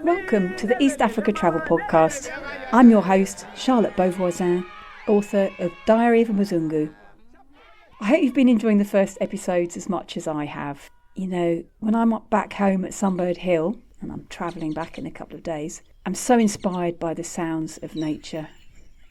Welcome to the East Africa Travel Podcast. I'm your host, Charlotte Beauvoisin, author of Diary of a Mzungu. I hope you've been enjoying the first episodes as much as I have. You know, when I'm back home at Sunbird Hill, and I'm travelling back in a couple of days, I'm so inspired by the sounds of nature.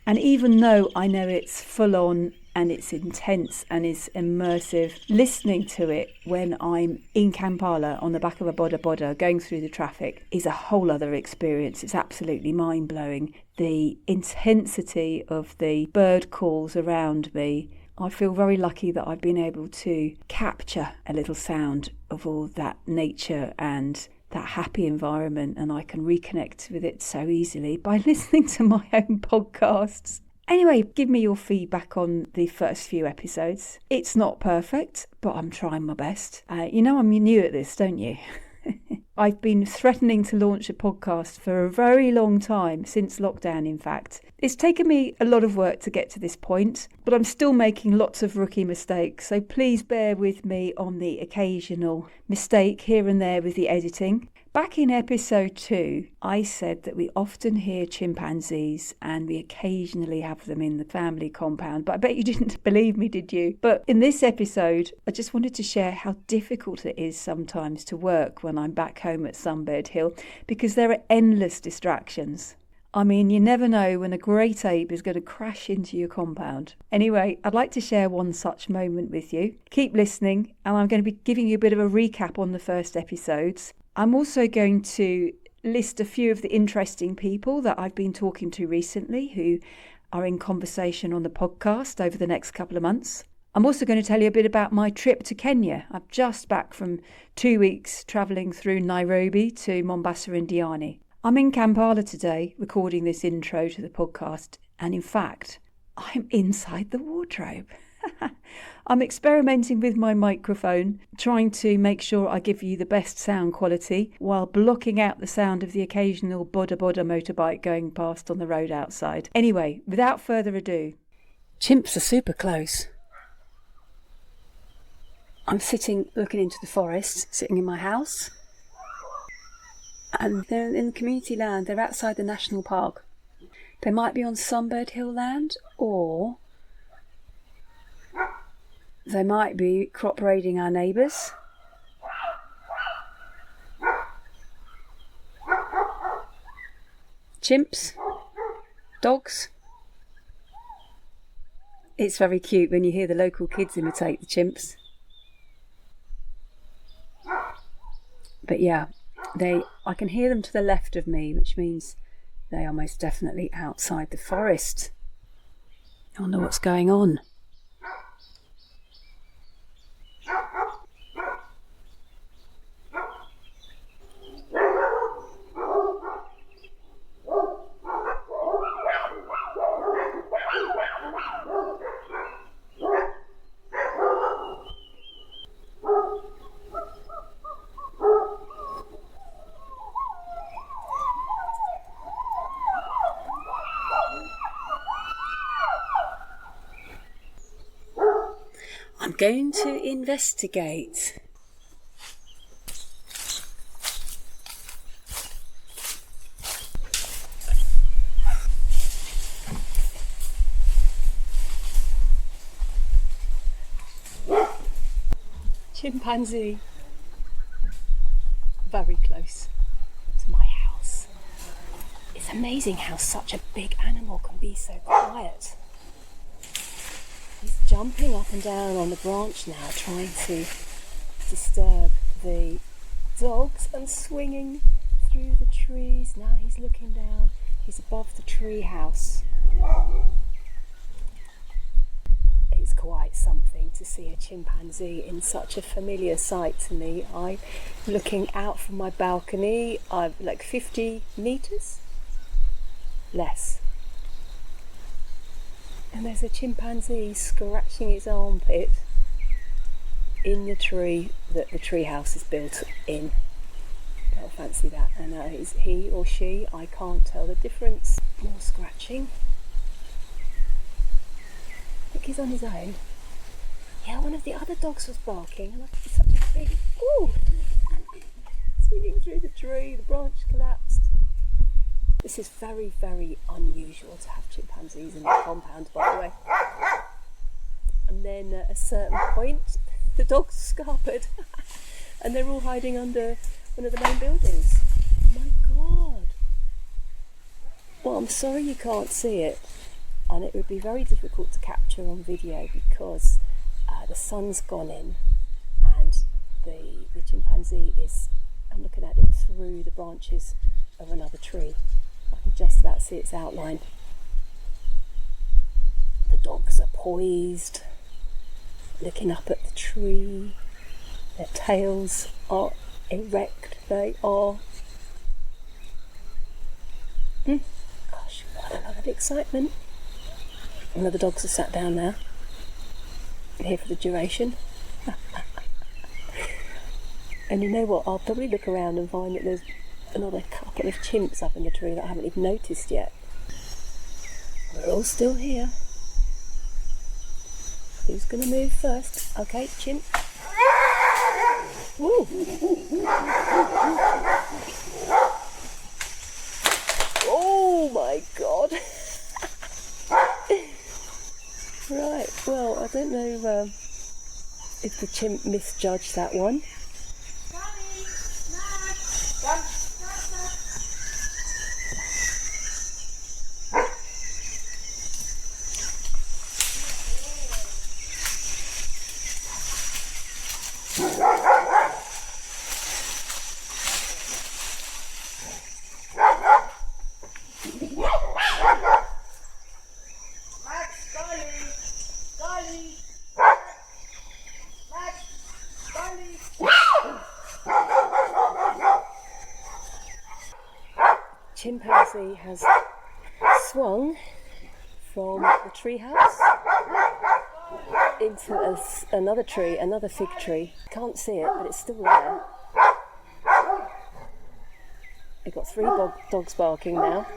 And even though I know it's full on and it's intense and it's immersive, listening to it when I'm in Kampala on the back of a boda boda going through the traffic is a whole other experience. It's absolutely mind-blowing. The intensity of the bird calls around me. I feel very lucky that I've been able to capture a little sound of all that nature and that happy environment, and I can reconnect with it so easily by listening to my own podcasts. Anyway, give me your feedback on the first few episodes. It's not perfect, but I'm trying my best. You know I'm new at this, don't you? I've been threatening to launch a podcast for a very long time, since lockdown in fact. It's taken me a lot of work to get to this point, but I'm still making lots of rookie mistakes, so please bear with me on the occasional mistake here and there with the editing. Back in episode 2, I said that we often hear chimpanzees and we occasionally have them in the family compound, but I bet you didn't believe me, did you? But in this episode, I just wanted to share how difficult it is sometimes to work when I'm back home at Sunbird Hill, because there are endless distractions. I mean, you never know when a great ape is going to crash into your compound. Anyway, I'd like to share one such moment with you. Keep listening, and I'm going to be giving you a bit of a recap on the first episodes. I'm also going to list a few of the interesting people that I've been talking to recently who are in conversation on the podcast over the next couple of months. I'm also going to tell you a bit about my trip to Kenya. I'm just back from 2 weeks travelling through Nairobi to Mombasa and Diani. I'm in Kampala today recording this intro to the podcast, and in fact, I'm inside the wardrobe. I'm experimenting with my microphone, trying to make sure I give you the best sound quality while blocking out the sound of the occasional boda boda motorbike going past on the road outside. Anyway, without further ado, chimps are super close. I'm sitting looking into the forest, sitting in my house, and they're in community land. They're outside the national park. They might be on Sunbird Hill land, or they might be crop raiding our neighbours. Chimps, dogs. It's very cute when you hear the local kids imitate the chimps. But yeah, I can hear them to the left of me, which means they are most definitely outside the forest. I wonder what's going on. I'm going to investigate. Chimpanzee. Very close to my house. It's amazing how such a big animal can be so quiet. He's jumping up and down on the branch now, trying to disturb the dogs and swinging through the trees. Now he's looking down. He's above the treehouse. It's quite something to see a chimpanzee in such a familiar sight to me. I'm looking out from my balcony, I'm like 50 metres? Less. And there's a chimpanzee scratching its armpit in the tree that the treehouse is built in. He'll fancy that. I know, he's he or she, I can't tell the difference. More scratching. I think he's on his own. Yeah, one of the other dogs was barking, and I think it's such a big... Ooh! Swinging through the tree, the branch collapsed. This is very, very unusual to have chimpanzees in the compound, by the way. And then at a certain point, the dogs scarpered, and they're all hiding under one of the main buildings. My God! Well, I'm sorry you can't see it, and it would be very difficult to capture on video because the sun's gone in, and the chimpanzee is, I'm looking at it through the branches of another tree. I can just about see its outline. The dogs are poised, looking up at the tree. Their tails are erect, they are. Gosh, what a lot of excitement. One of the dogs has sat down now. Here for the duration. And you know what, I'll probably look around and find that there's another couple of chimps up in the tree that I haven't even noticed yet. They're all still here. Who's going to move first? Okay, chimp. Woo! Oh my God! Right, well, I don't know if the chimp misjudged that one. Chimpanzee has swung from the treehouse into another tree, another fig tree. Can't see it, but it's still there. We've got 3 dogs barking now.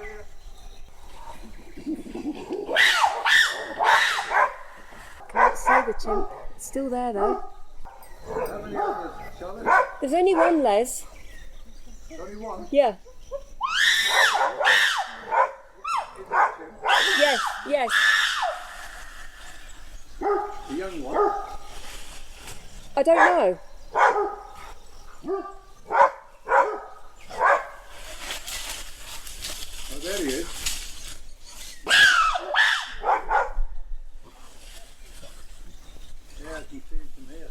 Can't see the chimp. It's still there though. There's only one, Les. Only one? Yeah. Yes, yes. The young one? I don't know. Oh, there he is. Yeah, I can see him from here.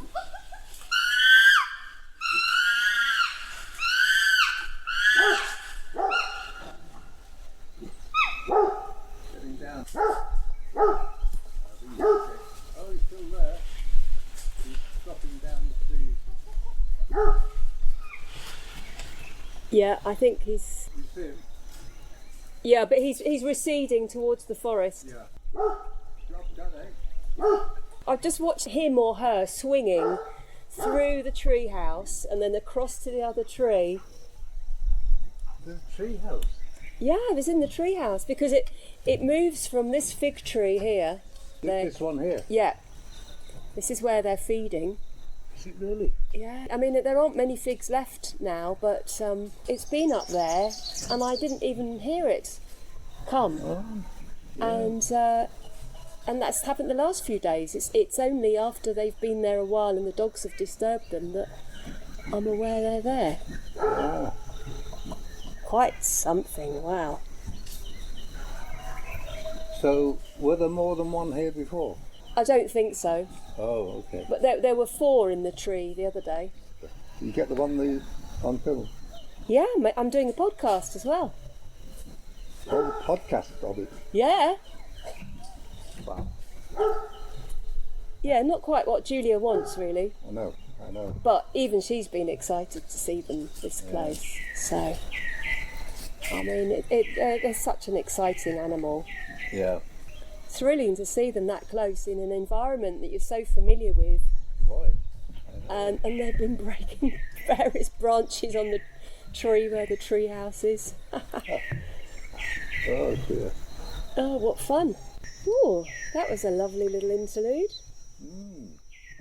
Getting down. Oh, he's still there. He's dropping down the tree. Yeah, I think he's... You see him? Yeah, but he's receding towards the forest. Yeah. Dropped that, eh? I've just watched him or her swinging through the tree house and then across to the other tree. The tree house? Yeah, it was in the tree house because it moves from this fig tree here. This one here? Yeah. This is where they're feeding. Is it really? Yeah. I mean, there aren't many figs left now, but it's been up there and I didn't even hear it come. Oh, yeah. And that's happened the last few days. It's only after they've been there a while and the dogs have disturbed them that I'm aware they're there. Ah. Quite something, wow. So, were there more than one here before? I don't think so, Oh, okay. but there were 4 in the tree the other day. You get the one on film? Yeah, I'm doing a podcast as well. Oh, the podcast of it. Yeah. Wow. Yeah, not quite what Julia wants really, I know. but even she's been excited to see them this close. So, I mean, they're such an exciting animal. Yeah. Thrilling to see them that close in an environment that you're so familiar with. Right. And they've been breaking various branches on tree where the treehouse is. Oh dear. Oh, what fun. Oh, that was a lovely little interlude.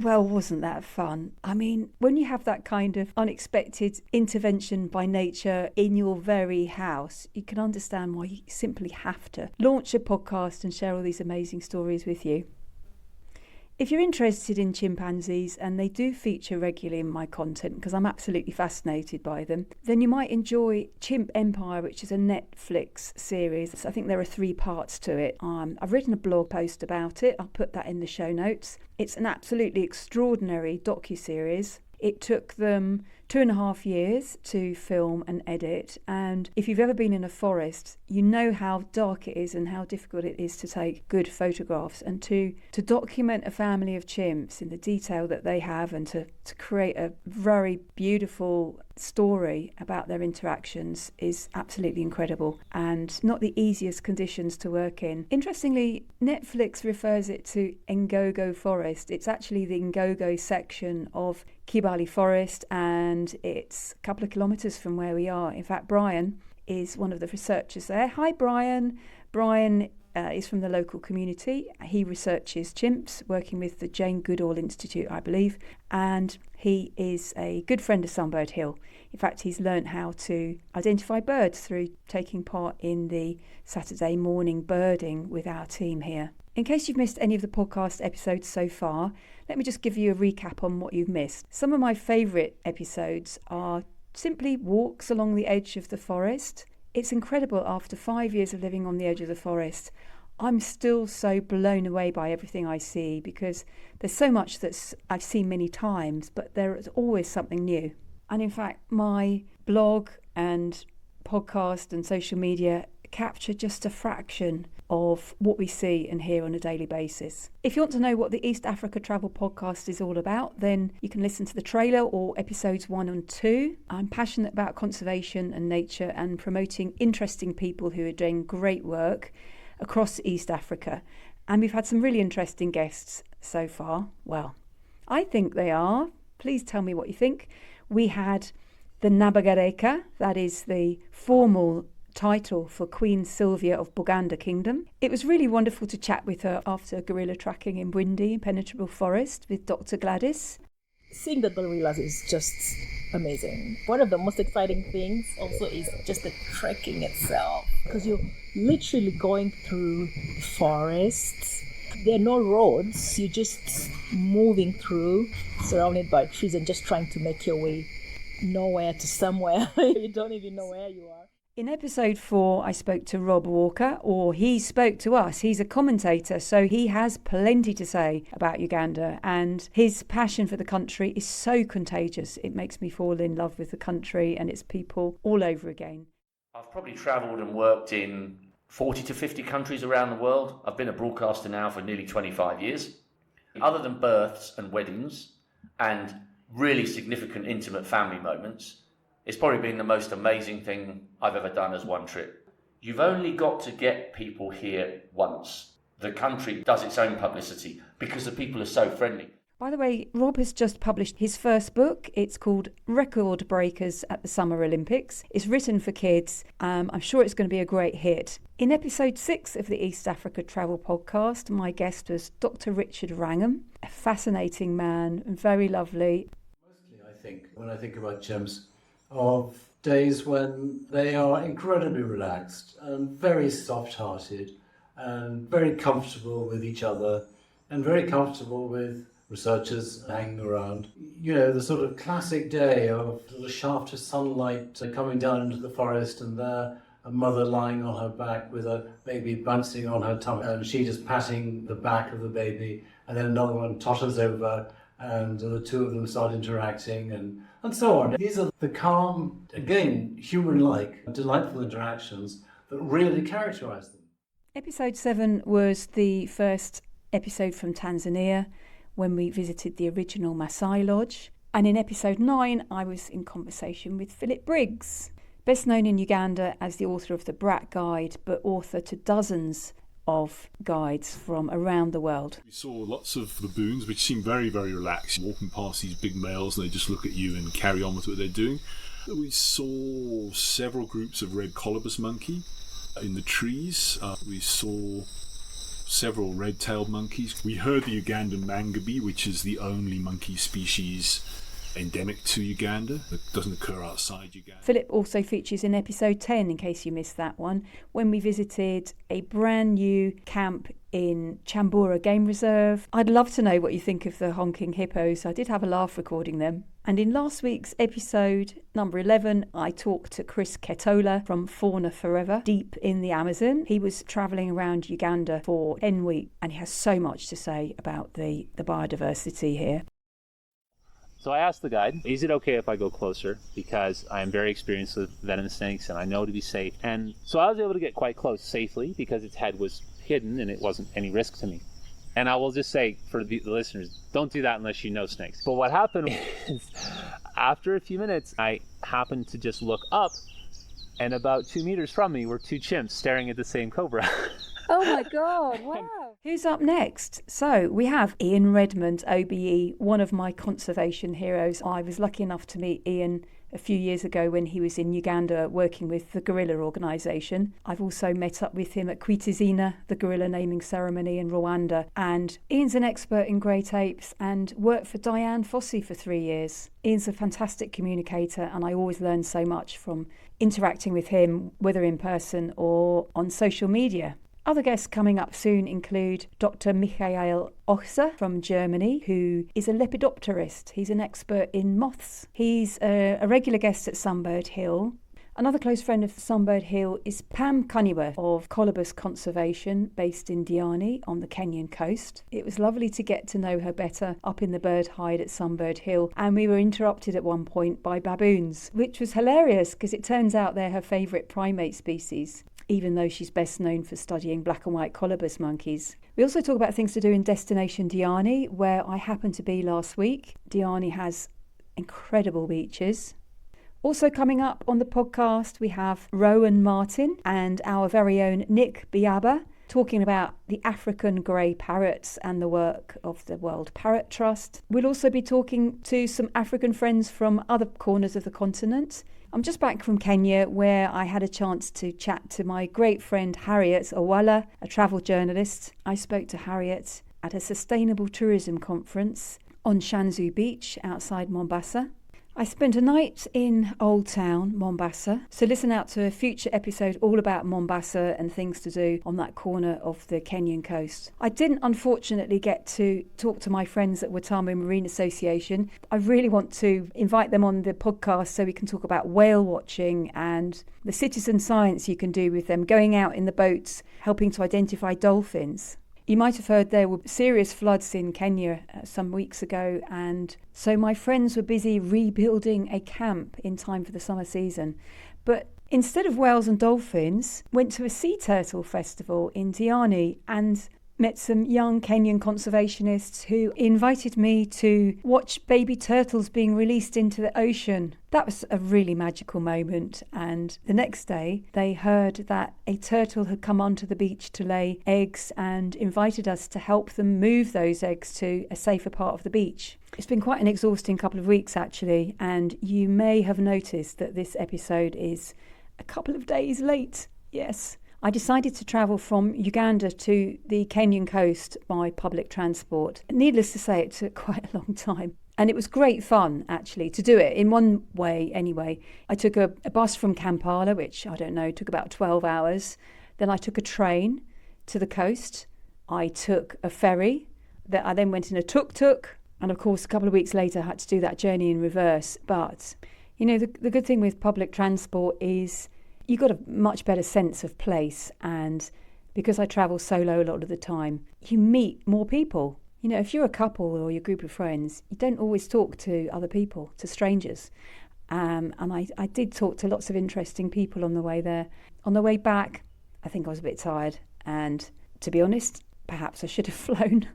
Well, wasn't that fun? I mean, when you have that kind of unexpected intervention by nature in your very house, you can understand why you simply have to launch a podcast and share all these amazing stories with you. If you're interested in chimpanzees, and they do feature regularly in my content because I'm absolutely fascinated by them, then you might enjoy Chimp Empire, which is a Netflix series. I think there are 3 parts to it. I've written a blog post about it. I'll put that in the show notes. It's an absolutely extraordinary docuseries. It took them 2.5 years to film and edit, and if you've ever been in a forest, you know how dark it is and how difficult it is to take good photographs, and to document a family of chimps in the detail that they have, and to create a very beautiful story about their interactions is absolutely incredible, and not the easiest conditions to work in. Interestingly, Netflix refers it to Ngogo Forest. It's actually the Ngogo section of Kibale Forest, and it's a couple of kilometres from where we are. In fact, Brian is one of the researchers there. Hi, Brian. Brian is from the local community. He researches chimps, working with the Jane Goodall Institute, I believe, and he is a good friend of Sunbird Hill. In fact, he's learnt how to identify birds through taking part in the Saturday morning birding with our team here. In case you've missed any of the podcast episodes so far, let me just give you a recap on what you've missed. Some of my favourite episodes are simply walks along the edge of the forest. It's incredible, after 5 years of living on the edge of the forest, I'm still so blown away by everything I see, because there's so much that I've seen many times, but there is always something new. And in fact, my blog and podcast and social media capture just a fraction of what we see and hear on a daily basis. If you want to know what the East Africa Travel Podcast is all about, then you can listen to the trailer or episodes 1 and 2. I'm passionate about conservation and nature and promoting interesting people who are doing great work across East Africa. And we've had some really interesting guests so far. Well, I think they are. Please tell me what you think. We had the Nabagareka, that is the formal title for Queen Sylvia of Buganda Kingdom. It was really wonderful to chat with her after gorilla tracking in Bwindi, Impenetrable Forest, with Dr. Gladys. Seeing the gorillas is just amazing. One of the most exciting things also is just the trekking itself, because you're literally going through the forests. There are no roads, you're just moving through, surrounded by trees, and just trying to make your way nowhere to somewhere. You don't even know where you are. In episode 4, I spoke to Rob Walker, or he spoke to us. He's a commentator, so he has plenty to say about Uganda, and his passion for the country is so contagious. It makes me fall in love with the country and its people all over again. I've probably travelled and worked in 40 to 50 countries around the world. I've been a broadcaster now for nearly 25 years. Other than births and weddings and really significant intimate family moments, it's probably been the most amazing thing I've ever done as one trip. You've only got to get people here once. The country does its own publicity because the people are so friendly. By the way, Rob has just published his first book. It's called Record Breakers at the Summer Olympics. It's written for kids. I'm sure it's going to be a great hit. In episode 6 of the East Africa Travel Podcast, my guest was Dr. Richard Wrangham, a fascinating man and very lovely. Mostly, I think, when I think about chimps, of days when they are incredibly relaxed and very soft-hearted and very comfortable with each other and very comfortable with researchers hanging around. You know, the sort of classic day of the shaft of sunlight coming down into the forest, and there a mother lying on her back with a baby bouncing on her tummy, and she just patting the back of the baby, and then another one totters over and the two of them start interacting and so on. These are the calm, again, human-like, delightful interactions that really characterise them. Episode 7 was the first episode from Tanzania, when we visited the original Maasai Lodge. And in episode 9, I was in conversation with Philip Briggs, best known in Uganda as the author of the Brat Guide, but author to dozens of guides from around the world. We saw lots of baboons which seem very, very relaxed, walking past these big males, and they just look at you and carry on with what they're doing. We saw several groups of red colobus monkey in the trees. We saw several red-tailed monkeys. We heard the Ugandan mangabe, which is the only monkey species endemic to Uganda. It doesn't occur outside Uganda. Philip also features in episode 10, in case you missed that one, when we visited a brand new camp in Chambura Game Reserve. I'd love to know what you think of the honking hippos. I did have a laugh recording them. And in last week's episode, number 11, I talked to Chris Ketola from Fauna Forever, deep in the Amazon. He was travelling around Uganda for 10 weeks, and he has so much to say about the biodiversity here. So I asked the guide, is it okay if I go closer? Because I am very experienced with venomous snakes and I know to be safe. And so I was able to get quite close safely because its head was hidden and it wasn't any risk to me. And I will just say for the listeners, don't do that unless you know snakes. But what happened is after a few minutes, I happened to just look up, and about 2 meters from me were two chimps staring at the same cobra. Oh my God, wow. Who's up next? So we have Ian Redmond OBE, one of my conservation heroes. I was lucky enough to meet Ian a few years ago when he was in Uganda working with the gorilla organisation. I've also met up with him at Kwitizina, the gorilla naming ceremony in Rwanda. And Ian's an expert in great apes and worked for Diani Turtle for 3 years. Ian's a fantastic communicator and I always learn so much from interacting with him, whether in person or on social media. Other guests coming up soon include Dr. Mikhail Ochse from Germany, who is a lepidopterist. He's an expert in moths. He's a regular guest at Sunbird Hill. Another close friend of Sunbird Hill is Pam Kaniwa of Colobus Conservation, based in Diani on the Kenyan Coast. It was lovely to get to know her better up in the bird hide at Sunbird Hill, and we were interrupted at one point by baboons, which was hilarious because it turns out they're her favourite primate species, even though she's best known for studying black and white colobus monkeys. We also talk about things to do in Destination Diani, where I happened to be last week. Diani has incredible beaches. Also coming up on the podcast, we have Rowan Martin and our very own Nick Biaba talking about the African grey parrots and the work of the World Parrot Trust. We'll also be talking to some African friends from other corners of the continent. I'm just back from Kenya, where I had a chance to chat to my great friend Harriet Owala, a travel journalist. I spoke to Harriet at a sustainable tourism conference on Shanzu Beach outside Mombasa. I spent a night in Old Town, Mombasa, so listen out to a future episode all about Mombasa and things to do on that corner of the Kenyan coast. I didn't unfortunately get to talk to my friends at Watamu Marine Association. I really want to invite them on the podcast so we can talk about whale watching and the citizen science you can do with them, going out in the boats, helping to identify dolphins. You might have heard there were serious floods in Kenya some weeks ago, and so my friends were busy rebuilding a camp in time for the summer season. But instead of whales and dolphins, went to a sea turtle festival in Diani and met some young Kenyan conservationists who invited me to watch baby turtles being released into the ocean. That was a really magical moment, and the next day they heard that a turtle had come onto the beach to lay eggs and invited us to help them move those eggs to a safer part of the beach. It's been quite an exhausting couple of weeks actually, and you may have noticed that this episode is a couple of days late. Yes. I decided to travel from Uganda to the Kenyan coast by public transport. Needless to say, it took quite a long time. And it was great fun, actually, to do it in one way anyway. I took a bus from Kampala, which, I don't know, took about 12 hours. Then I took a train to the coast. I took a ferry. That I then went in a tuk-tuk. And of course, a couple of weeks later, I had to do that journey in reverse. But, you know, the good thing with public transport is you got a much better sense of place, and because I travel solo a lot of the time, you meet more people. You know, if you're a couple or your group of friends, you don't always talk to other people, to strangers. And I did talk to lots of interesting people on the way there. On the way back, I think I was a bit tired, and to be honest, perhaps I should have flown.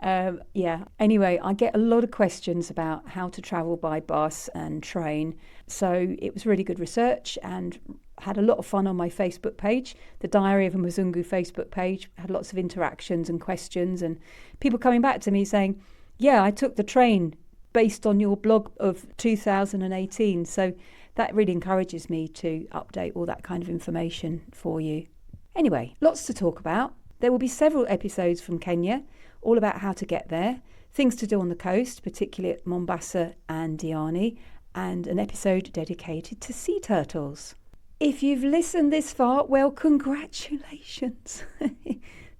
Anyway, I get a lot of questions about how to travel by bus and train. So it was really good research and had a lot of fun on my Facebook page. The Diary of a Mzungu Facebook page had lots of interactions and questions and people coming back to me saying, yeah, I took the train based on your blog of 2018. So that really encourages me to update all that kind of information for you. Anyway, lots to talk about. There will be several episodes from Kenya, all about how to get there, things to do on the coast, particularly at Mombasa and Diani, and an episode dedicated to sea turtles. If you've listened this far, well, congratulations.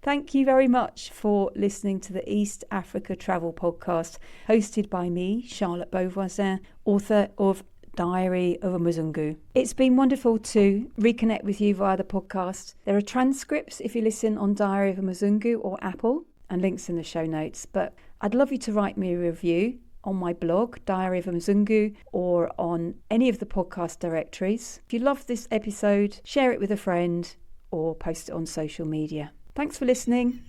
Thank you very much for listening to the East Africa Travel Podcast, hosted by me, Charlotte Beauvoisin, author of Diary of a Mzungu. It's been wonderful to reconnect with you via the podcast. There are transcripts if you listen on Diary of a Mzungu or Apple, and links in the show notes. But I'd love you to write me a review on my blog, Diary of a Mzungu, or on any of the podcast directories. If you loved this episode, share it with a friend or post it on social media. Thanks for listening.